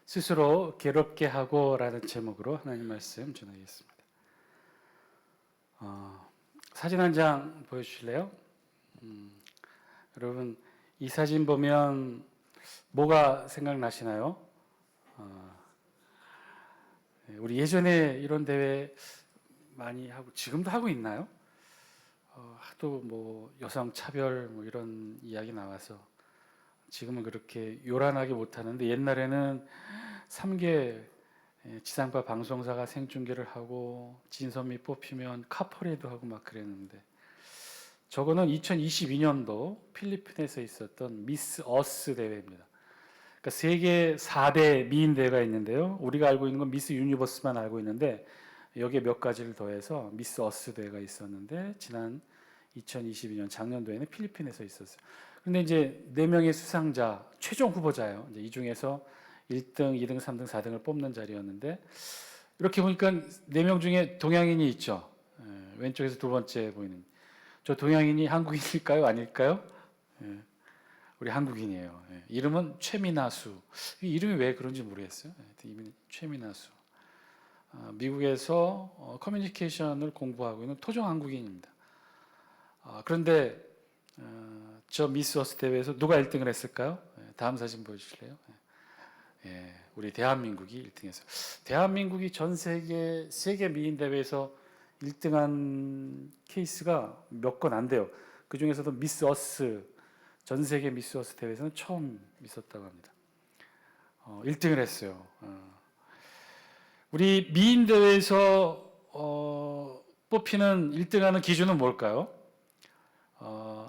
스스로 괴롭게 하고라는 제목으로 하나님 말씀 전하겠습니다. 사진 한 장 보여주실래요? 여러분 이 사진 보면 뭐가 생각나시나요? 우리 예전에 이런 대회 많이 하고 지금도 하고 있나요? 하도 뭐 여성 차별 뭐 이런 이야기 나와서 지금은 그렇게 요란하게 못하는데 옛날에는 3개 지상파 방송사가 생중계를 하고 진선미 뽑히면 카퍼레이도 하고 막 그랬는데 저거는 2022년도 필리핀에서 있었던 미스 어스 대회입니다. 그러니까 세계 4대 미인 대회가 있는데요. 우리가 알고 있는 건 미스 유니버스만 알고 있는데 여기에 몇 가지를 더해서 미스 어스 대회가 있었는데 지난 2022년 작년도에는 필리핀에서 있었어요. 그런데 이제 4명의 수상자, 최종 후보자예요. 이제 이 중에서 1등, 2등, 3등, 4등을 뽑는 자리였는데 이렇게 보니까 4명 중에 동양인이 있죠. 왼쪽에서 두 번째 보이는 저 동양인이 한국인일까요? 아닐까요? 우리 한국인이에요. 이름은 최민아수. 이름이 왜 그런지 모르겠어요. 이름이 최민아수. 미국에서 커뮤니케이션을 공부하고 있는 토종 한국인입니다. 그런데 저 미스 어스 대회에서 누가 1등을 했을까요? 다음 사진 보여주실래요? 우리 대한민국이 1등했어요. 대한민국이 전 세계 미인 대회에서 1등한 케이스가 몇 건 안 돼요. 그 중에서도 미스 어스, 전 세계 미스 어스 대회에서는 처음 있었다고 합니다. 1등을 했어요. 우리 미인 대회에서 뽑히는 1등하는 기준은 뭘까요?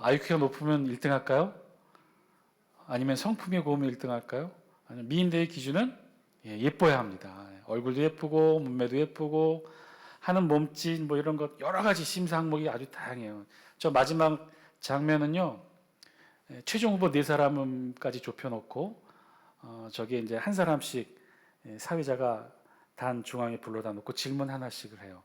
IQ가 높으면 1등 할까요? 아니면 성품이 고우면 1등 할까요? 아니면 미인 대회 기준은 예뻐야 합니다. 얼굴도 예쁘고 몸매도 예쁘고 하는 몸짓 뭐 이런 것 여러 가지 심사 항목이 아주 다양해요. 저 마지막 장면은요. 최종 후보 4사람까지 좁혀놓고 저기에 이제 한 사람씩 사회자가 단 중앙에 불러다 놓고 질문 하나씩을 해요.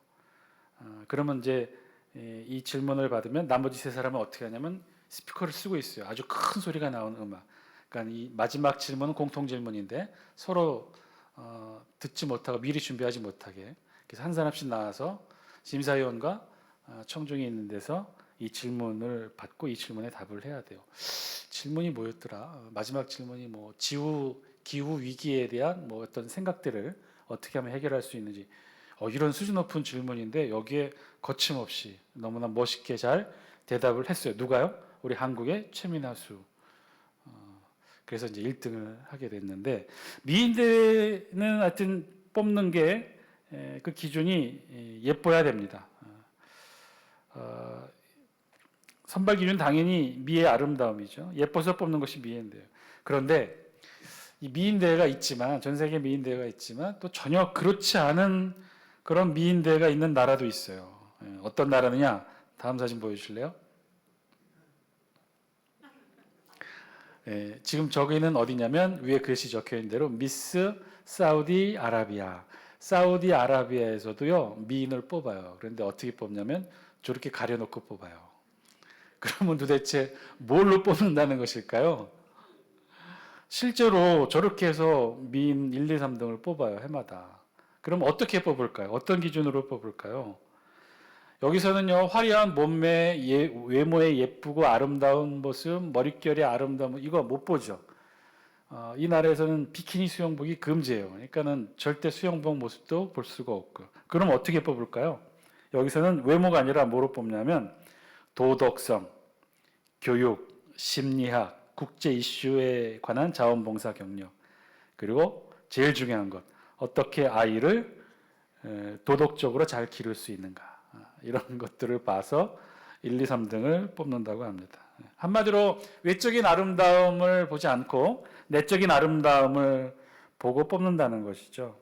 그러면 이제 이 질문을 받으면 나머지 3사람은 어떻게 하냐면 스피커를 쓰고 있어요. 아주 큰 소리가 나오는 음악. 그러니까 이 마지막 질문은 공통 질문인데 서로 듣지 못하고 미리 준비하지 못하게. 그래서 한 사람씩 나와서 심사위원과 청중이 있는 데서 이 질문을 받고 이 질문에 답을 해야 돼요. 질문이 뭐였더라? 마지막 질문이 뭐 기후 위기에 대한 뭐 어떤 생각들을 어떻게 하면 해결할 수 있는지 이런 수준 높은 질문인데 여기에 거침없이 너무나 멋있게 잘 대답을 했어요. 누가요? 우리 한국의 최민아수. 그래서 이제 1등을 하게 됐는데 미인 대회는 하여튼 뽑는 게 그 기준이 예뻐야 됩니다. 선발 기준 당연히 미의 아름다움이죠. 예뻐서 뽑는 것이 미인데요. 그런데 이 미인 대회가 있지만 전 세계 미인 대회가 있지만 또 전혀 그렇지 않은 그런 미인 대회가 있는 나라도 있어요. 어떤 나라느냐? 다음 사진 보여주실래요? 지금 저기는 어디냐면 위에 글씨 적혀 있는 대로 미스 사우디 아라비아. 사우디 아라비아에서도요 미인을 뽑아요. 그런데 어떻게 뽑냐면 저렇게 가려놓고 뽑아요. 그러면 도대체 뭘로 뽑는다는 것일까요? 실제로 저렇게 해서 미인 1, 2, 3등을 뽑아요. 해마다. 그럼 어떻게 뽑을까요? 어떤 기준으로 뽑을까요? 여기서는요 화려한 몸매, 외모의 예쁘고 아름다운 모습, 머릿결의 아름다움 이거 못 보죠. 이 나라에서는 비키니 수영복이 금지예요. 그러니까는 절대 수영복 모습도 볼 수가 없고. 그럼 어떻게 뽑을까요? 여기서는 외모가 아니라 뭐로 뽑냐면 도덕성, 교육, 심리학, 국제 이슈에 관한 자원봉사 경력 그리고 제일 중요한 것 어떻게 아이를 도덕적으로 잘 기를 수 있는가 이런 것들을 봐서 1, 2, 3등을 뽑는다고 합니다. 한마디로 외적인 아름다움을 보지 않고 내적인 아름다움을 보고 뽑는다는 것이죠.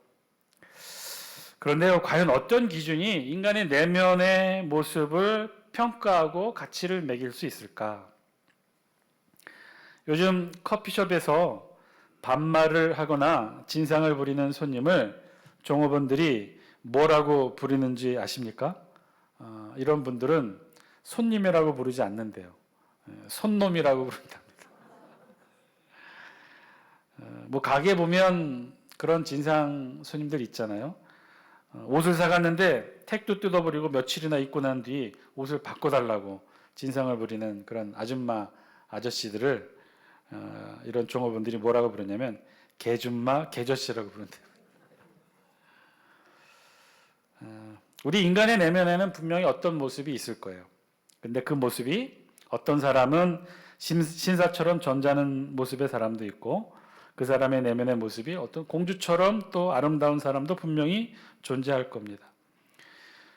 그런데요, 과연 어떤 기준이 인간의 내면의 모습을 평가하고 가치를 매길 수 있을까? 요즘 커피숍에서 반말을 하거나 진상을 부리는 손님을 종업원들이 뭐라고 부르는지 아십니까? 이런 분들은 손님이라고 부르지 않는데요. 손놈이라고 부른답니다. 뭐 가게 보면 그런 진상 손님들 있잖아요. 옷을 사갔는데 택도 뜯어버리고 며칠이나 입고 난 뒤 옷을 바꿔달라고 진상을 부리는 그런 아줌마 아저씨들을 이런 종업원들이 뭐라고 부르냐면 개줌마 개저씨라고 부른대요. 우리 인간의 내면에는 분명히 어떤 모습이 있을 거예요. 근데 그 모습이 어떤 사람은 신사처럼 점잖은 모습의 사람도 있고 그 사람의 내면의 모습이 어떤 공주처럼 또 아름다운 사람도 분명히 존재할 겁니다.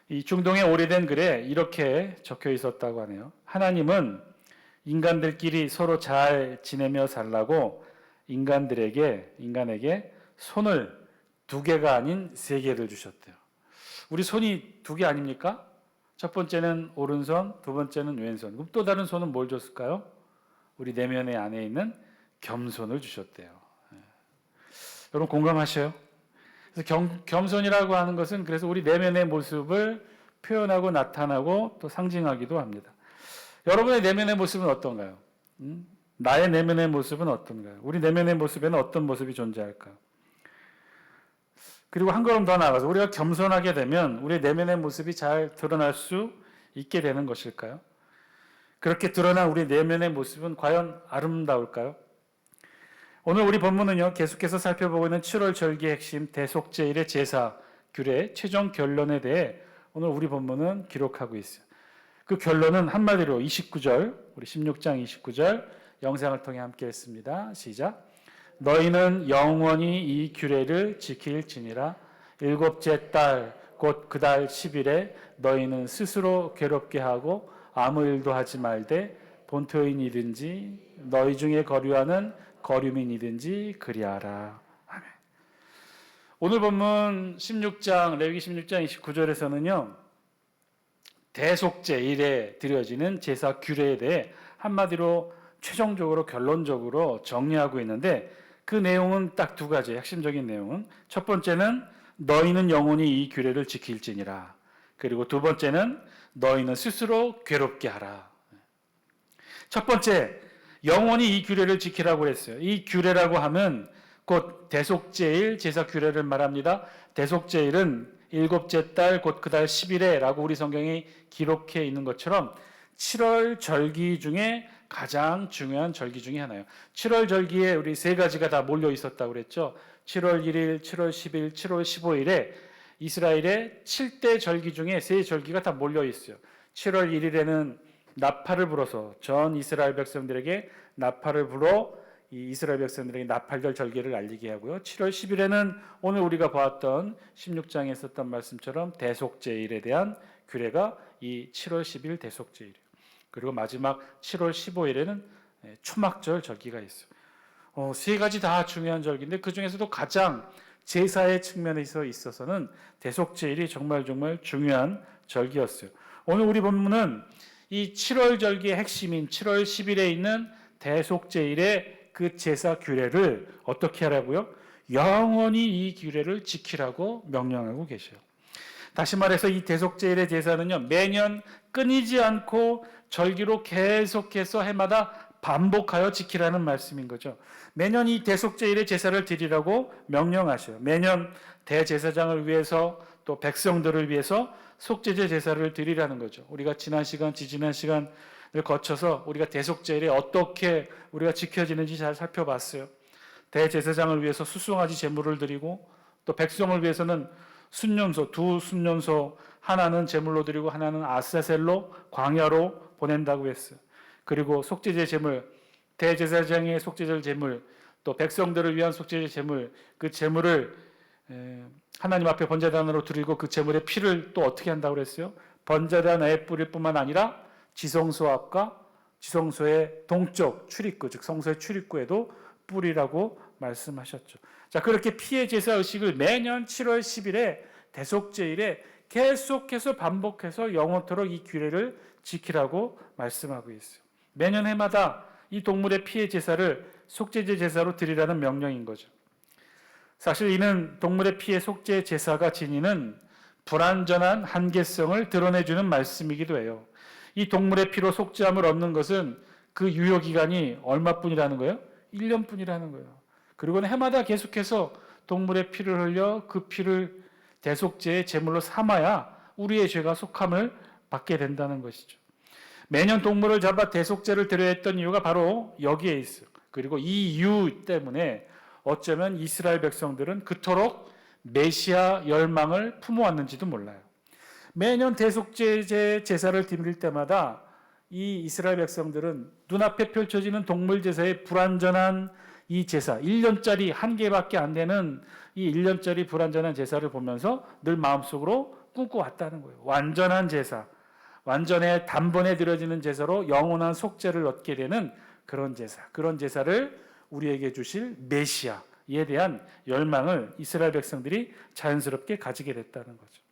이 중동의 오래된 글에 이렇게 적혀 있었다고 하네요. 하나님은 인간들끼리 서로 잘 지내며 살라고 인간에게 손을 2개가 아닌 3개를 주셨대요. 우리 손이 2개 아닙니까? 첫 번째는 오른손, 두 번째는 왼손. 그럼 또 다른 손은 뭘 줬을까요? 우리 내면의 안에 있는 겸손을 주셨대요. 여러분 공감하셔요? 그래서 겸손이라고 하는 것은 그래서 우리 내면의 모습을 표현하고 나타나고 또 상징하기도 합니다. 여러분의 내면의 모습은 어떤가요? 나의 내면의 모습은 어떤가요? 우리 내면의 모습에는 어떤 모습이 존재할까요? 그리고 한 걸음 더 나아가서 우리가 겸손하게 되면 우리 내면의 모습이 잘 드러날 수 있게 되는 것일까요? 그렇게 드러난 우리 내면의 모습은 과연 아름다울까요? 오늘 우리 본문은요, 계속해서 살펴보고 있는 7월 절기의 핵심 대속제일의 제사 규례 최종 결론에 대해 오늘 우리 본문은 기록하고 있어요. 그 결론은 한마디로 29절, 우리 16장 29절 영상을 통해 함께 했습니다. 시작. 너희는 영원히 이 규례를 지킬지니라. 7째 달 곧 그 달 10일에 너희는 스스로 괴롭게 하고 아무 일도 하지 말되 본토인이든지 너희 중에 거류하는 거류민이든지 그리하라. 아멘. 오늘 본문 16장 레위기 16장 29절에서는요. 대속제일에 드려지는 제사 규례에 대해 한마디로 최종적으로 결론적으로 정리하고 있는데 그 내용은 딱 2가지 핵심적인 내용은 첫 번째는 너희는 영원히 이 규례를 지킬지니라. 그리고 두 번째는 너희는 스스로 괴롭게 하라. 첫 번째 영원히 이 규례를 지키라고 했어요. 이 규례라고 하면 곧 대속제일 제사 규례를 말합니다. 대속제일은 7째 달 곧 그 달 10일에 라고 우리 성경이 기록해 있는 것처럼 7월 절기 중에 가장 중요한 절기 중에 하나예요. 7월 절기에 우리 3가지가 다 몰려 있었다고 그랬죠. 7월 1일, 7월 10일, 7월 15일에 이스라엘의 7대 절기 중에 3절기가 다 몰려 있어요. 7월 1일에는 나팔을 불어서 전 이스라엘 백성들에게 나팔을 불어 이 이스라엘 백성들에게 나팔절 절기를 알리게 하고요. 7월 10일에는 오늘 우리가 보았던 16장에 있었던 말씀처럼 대속제일에 대한 규례가 이 7월 10일 대속제일이에요. 그리고 마지막 7월 15일에는 초막절 절기가 있어요. 3가지 다 중요한 절기인데 그 중에서도 가장 제사의 측면에서 있어서는 대속제일이 정말 중요한 절기였어요. 오늘 우리 본문은 이 7월 절기의 핵심인 7월 10일에 있는 대속제일의 그 제사 규례를 어떻게 하라고요? 영원히 이 규례를 지키라고 명령하고 계셔요. 다시 말해서 이 대속제일의 제사는요, 매년 끊이지 않고 절기로 계속해서 해마다 반복하여 지키라는 말씀인 거죠. 매년 이 대속제일의 제사를 드리라고 명령하셔요. 매년 대제사장을 위해서 또 백성들을 위해서 속죄제 제사를 드리라는 거죠. 우리가 지난 시간을 거쳐서 우리가 대속제일에 어떻게 우리가 지켜지는지 잘 살펴봤어요. 대제사장을 위해서 수송아지 제물을 드리고 또 백성을 위해서는 순년소, 2 순년소, 하나는 제물로 드리고 하나는 아사셀로 광야로 보낸다고 했어요. 그리고 속죄제 제물, 대제사장의 속죄제 제물, 또 백성들을 위한 속죄제 제물, 그 제물을 하나님 앞에 번제단으로 드리고 그 제물의 피를 또 어떻게 한다고 그랬어요? 번제단에 뿌릴 뿐만 아니라 지성소 앞과 지성소의 동쪽 출입구, 즉 성소의 출입구에도 뿌리라고 말씀하셨죠. 자, 그렇게 피의 제사 의식을 매년 7월 10일에 대속제일에 계속해서 반복해서 영원토록 이 규례를 지키라고 말씀하고 있어요. 매년 해마다 이 동물의 피의 제사를 속죄제 제사로 드리라는 명령인 거죠. 사실 이는 동물의 피의 속죄 제사가 지니는 불완전한 한계성을 드러내주는 말씀이기도 해요. 이 동물의 피로 속죄함을 얻는 것은 그 유효기간이 얼마뿐이라는 거예요? 1년뿐이라는 거예요. 그리고는 해마다 계속해서 동물의 피를 흘려 그 피를 대속죄의 제물로 삼아야 우리의 죄가 속함을 받게 된다는 것이죠. 매년 동물을 잡아 대속죄를 드려야 했던 이유가 바로 여기에 있어요. 그리고 이 이유 때문에 어쩌면 이스라엘 백성들은 그토록 메시아 열망을 품어왔는지도 몰라요. 매년 대속죄 제사를 드릴 때마다 이 이스라엘 백성들은 눈앞에 펼쳐지는 동물 제사의 불완전한 이 제사, 1년짜리 한 개밖에 안 되는 이 1년짜리 불완전한 제사를 보면서 늘 마음속으로 꿈꿔왔다는 거예요. 완전한 제사, 완전해 단번에 드려지는 제사로 영원한 속죄를 얻게 되는 그런 제사, 그런 제사를 우리에게 주실 메시아에 대한 열망을 이스라엘 백성들이 자연스럽게 가지게 됐다는 거죠.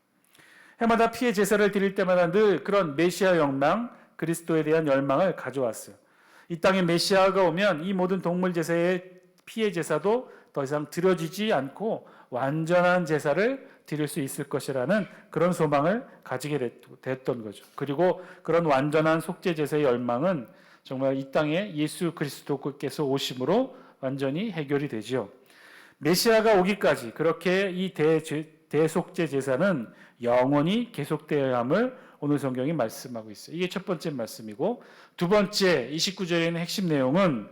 해마다 피의 제사를 드릴 때마다 늘 그런 메시아 열망, 그리스도에 대한 열망을 가져왔어요. 이 땅에 메시아가 오면 이 모든 동물 제사의 피의 제사도 더 이상 드려지지 않고 완전한 제사를 드릴 수 있을 것이라는 그런 소망을 가지게 됐던 거죠. 그리고 그런 완전한 속죄 제사의 열망은 정말 이 땅에 예수 그리스도께서 오심으로 완전히 해결이 되지요. 메시아가 오기까지 그렇게 이 대속죄 제사는 영원히 계속되어야 함을 오늘 성경이 말씀하고 있어요. 이게 첫 번째 말씀이고, 두 번째 29절에 있는 핵심 내용은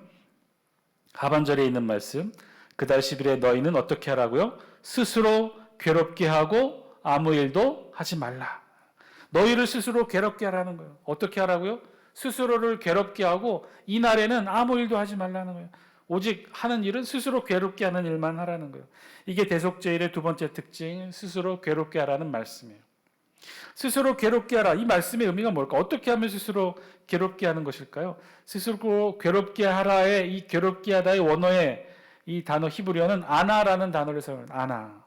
하반절에 있는 말씀, 그달 10일에 너희는 어떻게 하라고요? 스스로 괴롭게 하고 아무 일도 하지 말라. 너희를 스스로 괴롭게 하라는 거예요. 어떻게 하라고요? 스스로를 괴롭게 하고 이날에는 아무 일도 하지 말라는 거예요. 오직 하는 일은 스스로 괴롭게 하는 일만 하라는 거예요. 이게 대속죄일의 두 번째 특징, 스스로 괴롭게 하라는 말씀이에요. 스스로 괴롭게 하라. 이 말씀의 의미가 뭘까? 어떻게 하면 스스로 괴롭게 하는 것일까요? 스스로 괴롭게 하라의 이 괴롭게 하다의 원어의 이 단어 히브리어는 아나라는 단어를 사용합니다. 아나.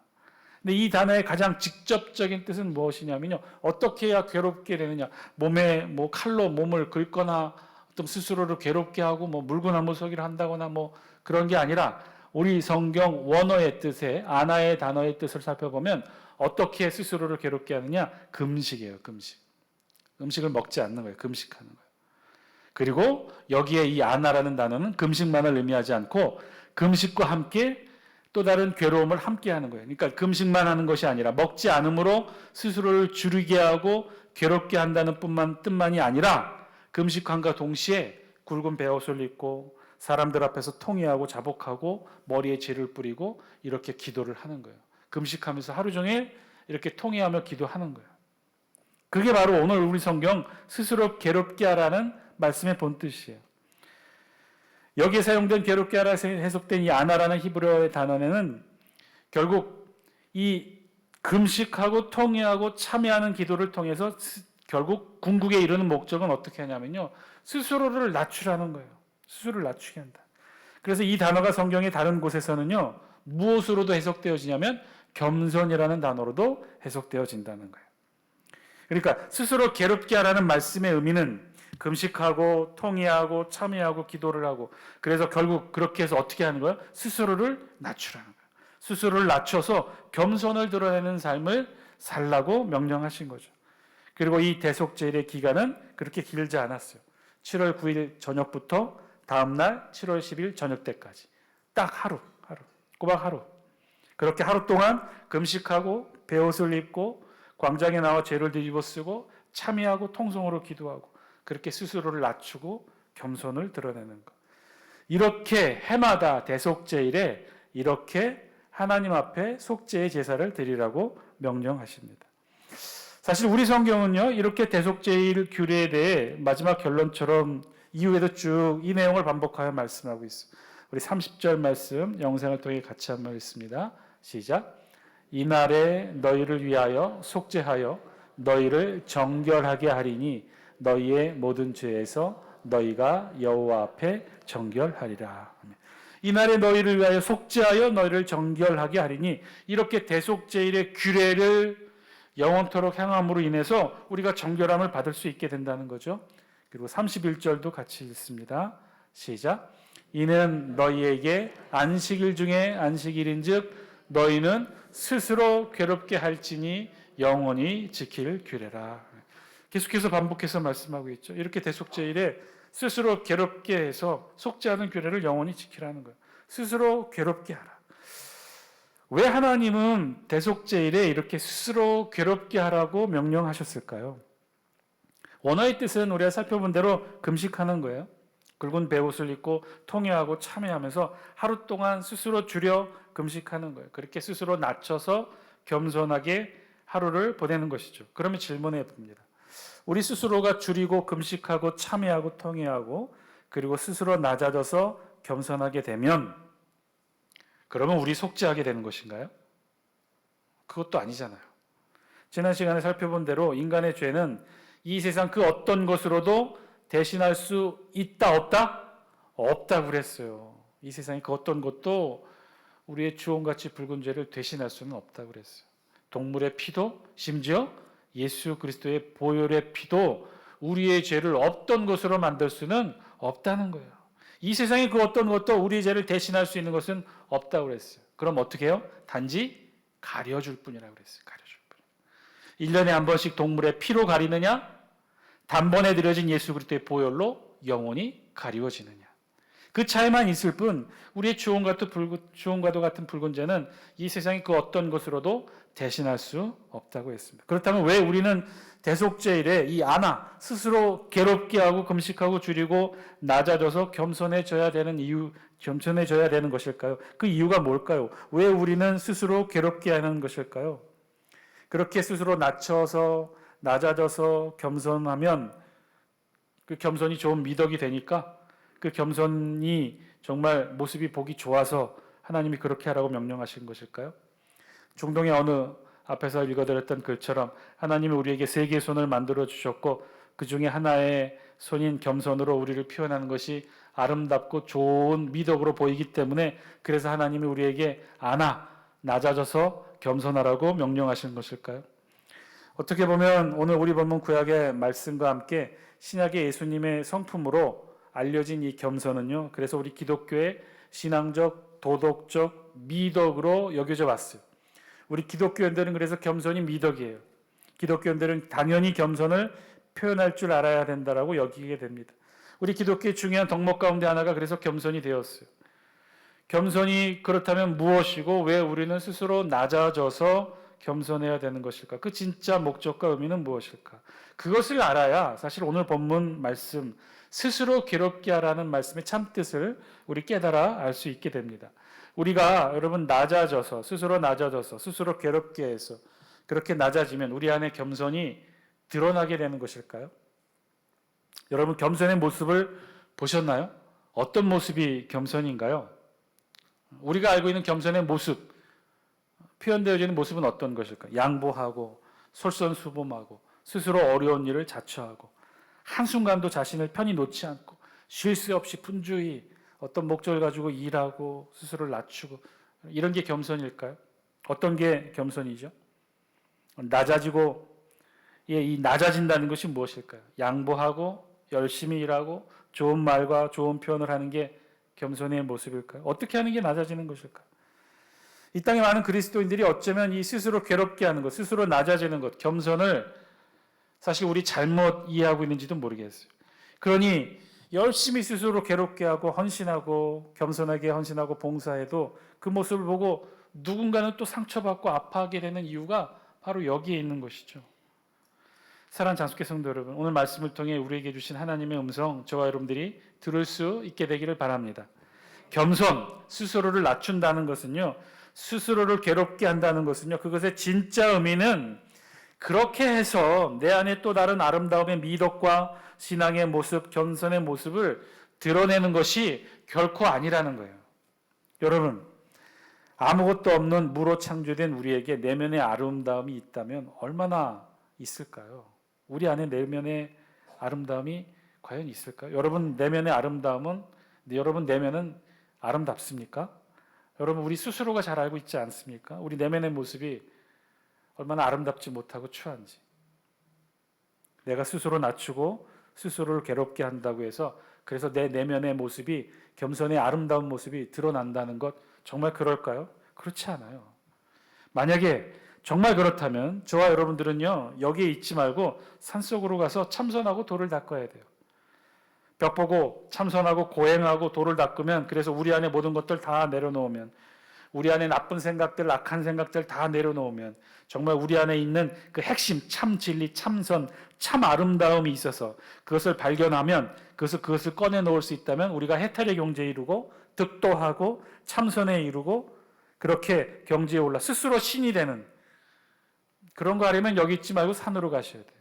근데 이 단어의 가장 직접적인 뜻은 무엇이냐면요. 어떻게 해야 괴롭게 되느냐. 몸에 뭐 칼로 몸을 긁거나 어떤 스스로를 괴롭게 하고 뭐 물구나무 서기를 한다거나 뭐 그런 게 아니라 우리 성경 원어의 뜻에 아나의 단어의 뜻을 살펴보면 어떻게 스스로를 괴롭게 하느냐? 금식이에요. 금식. 음식을 먹지 않는 거예요. 금식하는 거예요. 그리고 여기에 이 아나라는 단어는 금식만을 의미하지 않고 금식과 함께 또 다른 괴로움을 함께 하는 거예요. 그러니까 금식만 하는 것이 아니라 먹지 않음으로 스스로를 줄이게 하고 괴롭게 한다는 뜻만이 아니라 금식함과 동시에 굵은 베옷을 입고 사람들 앞에서 통회하고 자복하고 머리에 재를 뿌리고 이렇게 기도를 하는 거예요. 금식하면서 하루 종일 이렇게 통회하며 기도하는 거예요. 그게 바로 오늘 우리 성경 스스로 괴롭게 하라는 말씀의 본뜻이에요. 여기에 사용된 괴롭게 하라 해석된 이 아나라는 히브리어의 단어에는 결국 이 금식하고 통회하고 참여하는 기도를 통해서 결국 궁극에 이르는 목적은 어떻게 하냐면요. 스스로를 낮추라는 거예요. 스스로를 낮추게 한다. 그래서 이 단어가 성경의 다른 곳에서는요. 무엇으로도 해석되어지냐면 겸손이라는 단어로도 해석되어진다는 거예요. 그러니까 스스로 괴롭게 하라는 말씀의 의미는 금식하고 통회하고 참회하고 기도를 하고 그래서 결국 그렇게 해서 어떻게 하는 거예요? 스스로를 낮추라는 거예요. 스스로를 낮춰서 겸손을 드러내는 삶을 살라고 명령하신 거죠. 그리고 이 대속죄일의 기간은 그렇게 길지 않았어요. 7월 9일 저녁부터 다음날 7월 10일 저녁 때까지 딱 하루 꼬박 하루 그렇게 하루 동안 금식하고 베옷을 입고 광장에 나와 죄를 뒤집어 쓰고 참회하고 통성으로 기도하고 그렇게 스스로를 낮추고 겸손을 드러내는 것. 이렇게 해마다 대속죄일에 이렇게 하나님 앞에 속죄의 제사를 드리라고 명령하십니다. 사실 우리 성경은요. 이렇게 대속죄일 규례에 대해 마지막 결론처럼 이후에도 쭉 이 내용을 반복하여 말씀하고 있어요. 우리 30절 말씀 영상을 통해 같이 한번 읽습니다. 시작. 이날에 너희를 위하여 속죄하여 너희를 정결하게 하리니 너희의 모든 죄에서 너희가 여호와 앞에 정결하리라. 이날에 너희를 위하여 속죄하여 너희를 정결하게 하리니 이렇게 대속죄일의 규례를 영원토록 행함으로 인해서 우리가 정결함을 받을 수 있게 된다는 거죠. 그리고 31절도 같이 읽습니다. 시작. 이는 너희에게 안식일 중에 안식일인즉 너희는 스스로 괴롭게 할지니 영원히 지킬 규례라. 계속해서 반복해서 말씀하고 있죠. 이렇게 대속죄일에 스스로 괴롭게 해서 속죄하는 규례를 영원히 지키라는 거예요. 스스로 괴롭게 하라. 왜 하나님은 대속죄일에 이렇게 스스로 괴롭게 하라고 명령하셨을까요? 원어의 뜻은 우리가 살펴본 대로 금식하는 거예요. 굵은 베옷을 입고 통회하고 참회하면서 하루 동안 스스로 줄여 금식하는 거예요. 그렇게 스스로 낮춰서 겸손하게 하루를 보내는 것이죠. 그러면 질문해 봅니다. 우리 스스로가 줄이고 금식하고 참회하고 통회하고 그리고 스스로 낮아져서 겸손하게 되면 그러면 우리 속죄하게 되는 것인가요? 그것도 아니잖아요. 지난 시간에 살펴본 대로 인간의 죄는 이 세상 그 어떤 것으로도 대신할 수 있다 없다? 없다고 그랬어요. 이 세상의 그 어떤 것도 우리의 주홍같이 붉은 죄를 대신할 수는 없다고 그랬어요. 동물의 피도 심지어 예수 그리스도의 보혈의 피도 우리의 죄를 없던 것으로 만들 수는 없다는 거예요. 이 세상의 그 어떤 것도 우리의 죄를 대신할 수 있는 것은 없다고 그랬어요. 그럼 어떻게 해요? 단지 가려줄 뿐이라고 그랬어요. 가려줄 뿐. 1년에 한 번씩 동물의 피로 가리느냐? 단번에 드려진 예수 그리스도의 보혈로 영원히 가리워지느냐? 그 차이만 있을 뿐 우리의 주홍과도 같은 붉은 죄는 이 세상의 그 어떤 것으로도 대신할 수 없다고 했습니다. 그렇다면 왜 우리는 대속죄일에 이 아나 스스로 괴롭게 하고 금식하고 줄이고 낮아져서 겸손해져야 되는 것일까요? 그 이유가 뭘까요? 왜 우리는 스스로 괴롭게 하는 것일까요? 그렇게 스스로 낮아져서 겸손하면 그 겸손이 좋은 미덕이 되니까 그 겸손이 정말 모습이 보기 좋아서 하나님이 그렇게 하라고 명령하신 것일까요? 중동의 어느 앞에서 읽어드렸던 글처럼 하나님이 우리에게 세 개의 손을 만들어 주셨고 그 중에 하나의 손인 겸손으로 우리를 표현하는 것이 아름답고 좋은 미덕으로 보이기 때문에 그래서 하나님이 우리에게 낮아져서 겸손하라고 명령하신 것일까요? 어떻게 보면 오늘 우리 본문 구약의 말씀과 함께 신약의 예수님의 성품으로 알려진 이 겸손은요, 그래서 우리 기독교의 신앙적, 도덕적 미덕으로 여겨져 왔어요. 우리 기독교인들은 그래서 겸손이 미덕이에요. 기독교인들은 당연히 겸손을 표현할 줄 알아야 된다라고 여기게 됩니다. 우리 기독교의 중요한 덕목 가운데 하나가 그래서 겸손이 되었어요. 겸손이 그렇다면 무엇이고 왜 우리는 스스로 낮아져서 겸손해야 되는 것일까? 그 진짜 목적과 의미는 무엇일까? 그것을 알아야 사실 오늘 본문 말씀 스스로 괴롭게 하라는 말씀의 참뜻을 우리 깨달아 알 수 있게 됩니다. 우리가 여러분 스스로 괴롭게 해서 그렇게 낮아지면 우리 안에 겸손이 드러나게 되는 것일까요? 여러분 겸손의 모습을 보셨나요? 어떤 모습이 겸손인가요? 우리가 알고 있는 겸손의 모습, 표현되어지는 모습은 어떤 것일까요? 양보하고 솔선수범하고 스스로 어려운 일을 자처하고 한순간도 자신을 편히 놓지 않고 쉴 새 없이 분주히 어떤 목적을 가지고 일하고 스스로를 낮추고 이런 게 겸손일까요? 어떤 게 겸손이죠? 이 낮아진다는 것이 무엇일까요? 양보하고 열심히 일하고 좋은 말과 좋은 표현을 하는 게 겸손의 모습일까요? 어떻게 하는 게 낮아지는 것일까요? 이 땅에 많은 그리스도인들이 어쩌면 이 스스로 괴롭게 하는 것, 스스로 낮아지는 것, 겸손을 사실 우리 잘못 이해하고 있는지도 모르겠어요. 그러니 열심히 스스로 괴롭게 하고 헌신하고 겸손하게 헌신하고 봉사해도 그 모습을 보고 누군가는 또 상처받고 아파하게 되는 이유가 바로 여기에 있는 것이죠. 사랑하는 장숙회 성도 여러분, 오늘 말씀을 통해 우리에게 주신 하나님의 음성 저와 여러분들이 들을 수 있게 되기를 바랍니다. 겸손, 스스로를 낮춘다는 것은요, 스스로를 괴롭게 한다는 것은요, 그것의 진짜 의미는 그렇게 해서 내 안에 또 다른 아름다움의 미덕과 신앙의 모습, 겸손의 모습을 드러내는 것이 결코 아니라는 거예요. 여러분, 아무것도 없는 무로 창조된 우리에게 내면의 아름다움이 있다면 얼마나 있을까요? 우리 안에 내면의 아름다움이 과연 있을까요? 여러분 내면의 여러분 내면은 아름답습니까? 여러분 우리 스스로가 잘 알고 있지 않습니까? 우리 내면의 모습이 얼마나 아름답지 못하고 추한지. 내가 스스로 낮추고 스스로를 괴롭게 한다고 해서 그래서 내 내면의 모습이 겸손의 아름다운 모습이 드러난다는 것 정말 그럴까요? 그렇지 않아요. 만약에 정말 그렇다면 저와 여러분들은요 여기에 있지 말고 산속으로 가서 참선하고 돌을 닦아야 돼요. 벽 보고 참선하고 고행하고 돌을 닦으면 그래서 우리 안에 모든 것들 다 내려놓으면 우리 안에 나쁜 생각들, 악한 생각들 다 내려놓으면 정말 우리 안에 있는 그 핵심, 참 진리, 참선, 참 아름다움이 있어서 그것을 발견하면 그것을 꺼내놓을 수 있다면 우리가 해탈의 경지에 이르고 득도하고 참선에 이르고 그렇게 경지에 올라 스스로 신이 되는 그런 거 하려면 여기 있지 말고 산으로 가셔야 돼요.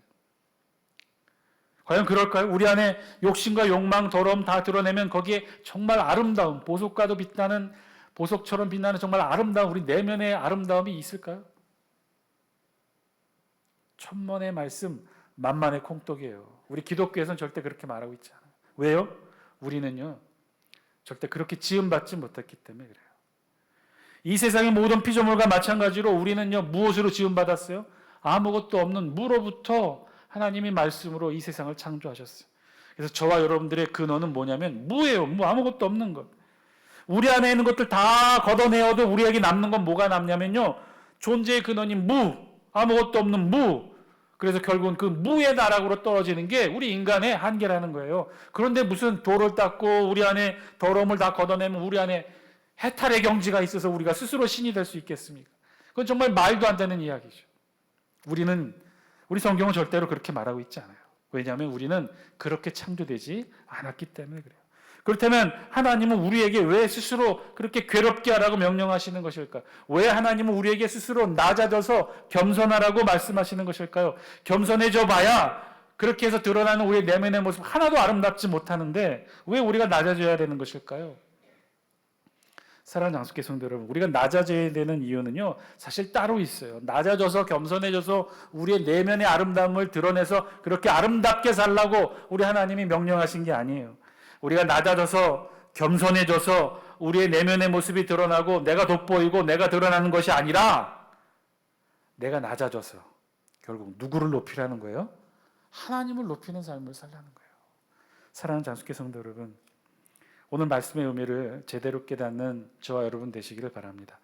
과연 그럴까요? 우리 안에 욕심과 욕망, 더러움 다 드러내면 거기에 정말 아름다움, 보석과도 빛나는 보석처럼 빛나는 정말 아름다운 우리 내면의 아름다움이 있을까요? 천만의 말씀, 만만의 콩떡이에요. 우리 기독교에서는 절대 그렇게 말하고 있지 않아요. 왜요? 우리는요, 절대 그렇게 지음받지 못했기 때문에 그래요. 이 세상의 모든 피조물과 마찬가지로 우리는요, 무엇으로 지음받았어요? 아무것도 없는 무로부터 하나님이 말씀으로 이 세상을 창조하셨어요. 그래서 저와 여러분들의 근원은 뭐냐면 무예요. 아무것도 없는 것. 우리 안에 있는 것들 다 걷어내어도 우리에게 남는 건 뭐가 남냐면요, 존재의 근원인 무, 아무것도 없는 무. 그래서 결국은 그 무의 나락으로 떨어지는 게 우리 인간의 한계라는 거예요. 그런데 무슨 돌을 닦고 우리 안에 더러움을 다 걷어내면 우리 안에 해탈의 경지가 있어서 우리가 스스로 신이 될 수 있겠습니까? 그건 정말 말도 안 되는 이야기죠. 우리 성경은 절대로 그렇게 말하고 있지 않아요. 왜냐하면 우리는 그렇게 창조되지 않았기 때문에 그래요. 그렇다면 하나님은 우리에게 왜 스스로 그렇게 괴롭게 하라고 명령하시는 것일까? 왜 하나님은 우리에게 스스로 낮아져서 겸손하라고 말씀하시는 것일까요? 겸손해져 봐야 그렇게 해서 드러나는 우리의 내면의 모습 하나도 아름답지 못하는데 왜 우리가 낮아져야 되는 것일까요? 사랑하는 장수께 성도 여러분, 우리가 낮아져야 되는 이유는요, 사실 따로 있어요. 낮아져서 겸손해져서 우리의 내면의 아름다움을 드러내서 그렇게 아름답게 살라고 우리 하나님이 명령하신 게 아니에요. 우리가 낮아져서 겸손해져서 우리의 내면의 모습이 드러나고 내가 돋보이고 내가 드러나는 것이 아니라 내가 낮아져서 결국 누구를 높이라는 거예요? 하나님을 높이는 삶을 살라는 거예요. 사랑하는 장수께 성도 여러분, 오늘 말씀의 의미를 제대로 깨닫는 저와 여러분 되시기를 바랍니다.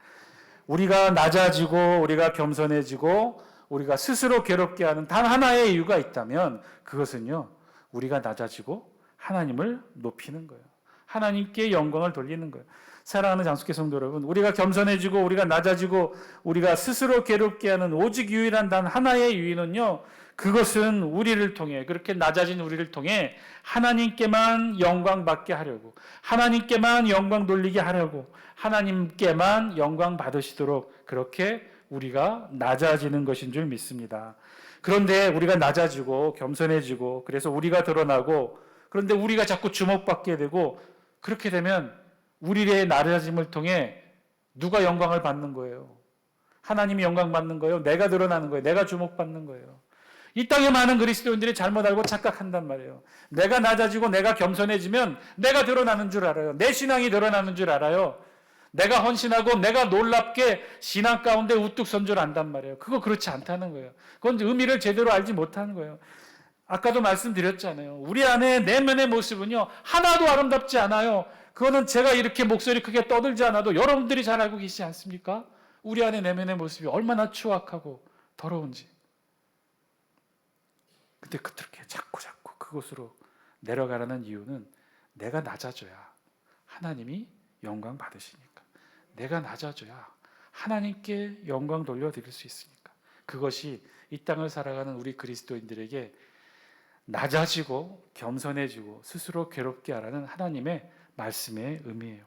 우리가 낮아지고 우리가 겸손해지고 우리가 스스로 괴롭게 하는 단 하나의 이유가 있다면 그것은요, 우리가 낮아지고 하나님을 높이는 거예요. 하나님께 영광을 돌리는 거예요. 사랑하는 장수께 성도 여러분, 우리가 겸손해지고 우리가 낮아지고 우리가 스스로 괴롭게 하는 오직 유일한 단 하나의 이유는요, 그것은 우리를 통해, 그렇게 낮아진 우리를 통해 하나님께만 영광 받게 하려고, 하나님께만 영광 돌리게 하려고, 하나님께만 영광 받으시도록 그렇게 우리가 낮아지는 것인 줄 믿습니다. 그런데 우리가 낮아지고 겸손해지고 그래서 우리가 드러나고, 그런데 우리가 자꾸 주목받게 되고, 그렇게 되면 우리의 낮아짐을 통해 누가 영광을 받는 거예요? 하나님이 영광 받는 거예요? 내가 드러나는 거예요? 내가 주목받는 거예요? 이 땅에 많은 그리스도인들이 잘못 알고 착각한단 말이에요. 내가 낮아지고 내가 겸손해지면 내가 드러나는 줄 알아요. 내 신앙이 드러나는 줄 알아요. 내가 헌신하고 내가 놀랍게 신앙 가운데 우뚝 선 줄 안단 말이에요. 그거 그렇지 않다는 거예요. 그건 의미를 제대로 알지 못하는 거예요. 아까도 말씀드렸잖아요. 우리 안에 내면의 모습은요, 하나도 아름답지 않아요. 그거는 제가 이렇게 목소리 크게 떠들지 않아도 여러분들이 잘 알고 계시지 않습니까? 우리 안에 내면의 모습이 얼마나 추악하고 더러운지. 근데 그렇게 자꾸 그곳으로 내려가라는 이유는 내가 낮아져야 하나님이 영광 받으시니까. 내가 낮아져야 하나님께 영광 돌려드릴 수 있으니까. 그것이 이 땅을 살아가는 우리 그리스도인들에게 낮아지고 겸손해지고 스스로 괴롭게 하라는 하나님의 말씀의 의미예요.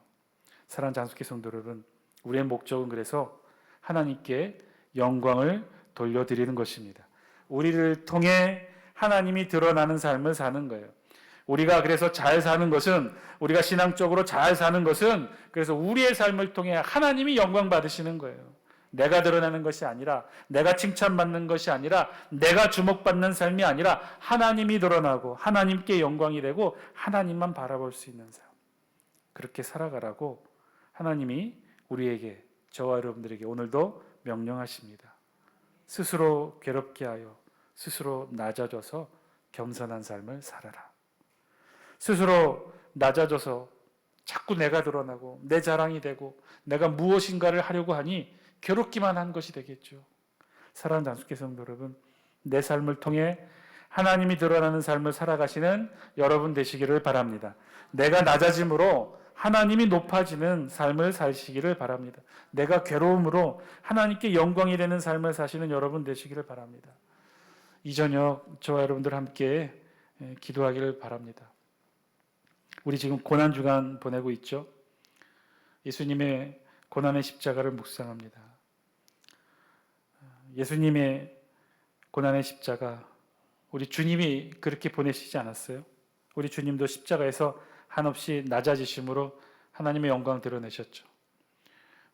사랑하는 장수께 성도 여러분, 우리의 목적은 그래서 하나님께 영광을 돌려드리는 것입니다. 우리를 통해 하나님이 드러나는 삶을 사는 거예요. 우리가 그래서 잘 사는 것은, 우리가 신앙적으로 잘 사는 것은 그래서 우리의 삶을 통해 하나님이 영광 받으시는 거예요. 내가 드러나는 것이 아니라, 내가 칭찬받는 것이 아니라, 내가 주목받는 삶이 아니라 하나님이 드러나고 하나님께 영광이 되고 하나님만 바라볼 수 있는 삶, 그렇게 살아가라고 하나님이 우리에게, 저와 여러분들에게 오늘도 명령하십니다. 스스로 괴롭게 하여 스스로 낮아져서 겸손한 삶을 살아라. 스스로 낮아져서 자꾸 내가 드러나고 내 자랑이 되고 내가 무엇인가를 하려고 하니 괴롭기만 한 것이 되겠죠. 사랑하는 장수께 성도 여러분, 내 삶을 통해 하나님이 드러나는 삶을 살아가시는 여러분 되시기를 바랍니다. 내가 낮아짐으로 하나님이 높아지는 삶을 사시기를 바랍니다. 내가 괴로움으로 하나님께 영광이 되는 삶을 사시는 여러분 되시기를 바랍니다. 이 저녁 저와 여러분들 함께 기도하기를 바랍니다. 우리 지금 고난주간 보내고 있죠. 예수님의 고난의 십자가를 묵상합니다. 예수님의 고난의 십자가, 우리 주님이 그렇게 보내시지 않았어요? 우리 주님도 십자가에서 한없이 낮아지심으로 하나님의 영광 드러내셨죠.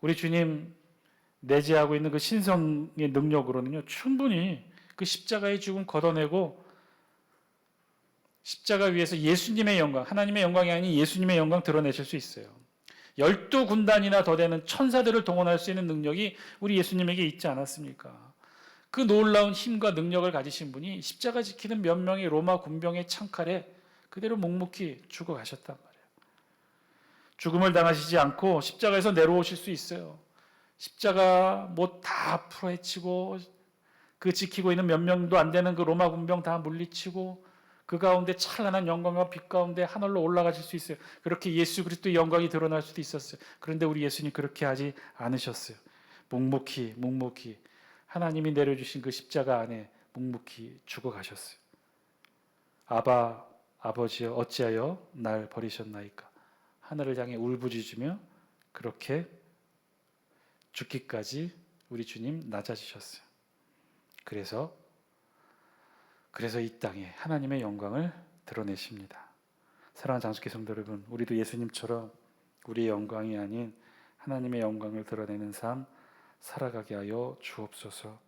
우리 주님 내재하고 있는 그 신성의 능력으로는요, 충분히 그 십자가의 죽음 걷어내고 십자가 위에서 예수님의 영광, 하나님의 영광이 아닌 예수님의 영광 드러내실 수 있어요. 12군단이나 더 되는 천사들을 동원할 수 있는 능력이 우리 예수님에게 있지 않았습니까? 그 놀라운 힘과 능력을 가지신 분이 십자가 지키는 몇 명의 로마 군병의 창칼에 그대로 묵묵히 죽어가셨단 말이에요. 죽음을 당하시지 않고 십자가에서 내려오실 수 있어요. 십자가 뭐 다 풀어헤치고 그 지키고 있는 몇 명도 안 되는 그 로마 군병 다 물리치고 그 가운데 찬란한 영광과 빛 가운데 하늘로 올라가실 수 있어요. 그렇게 예수 그리스도의 영광이 드러날 수도 있었어요. 그런데 우리 예수님 그렇게 하지 않으셨어요. 묵묵히 하나님이 내려주신 그 십자가 안에 묵묵히 죽어가셨어요. 아버지여 어찌하여 날 버리셨나이까. 하늘을 향해 울부짖으며 그렇게 죽기까지 우리 주님 낮아지셨어요. 그래서 이 땅에 하나님의 영광을 드러내십니다. 사랑하는 장수교 성도 여러분, 우리도 예수님처럼 우리의 영광이 아닌 하나님의 영광을 드러내는 삶 살아가게 하여 주옵소서.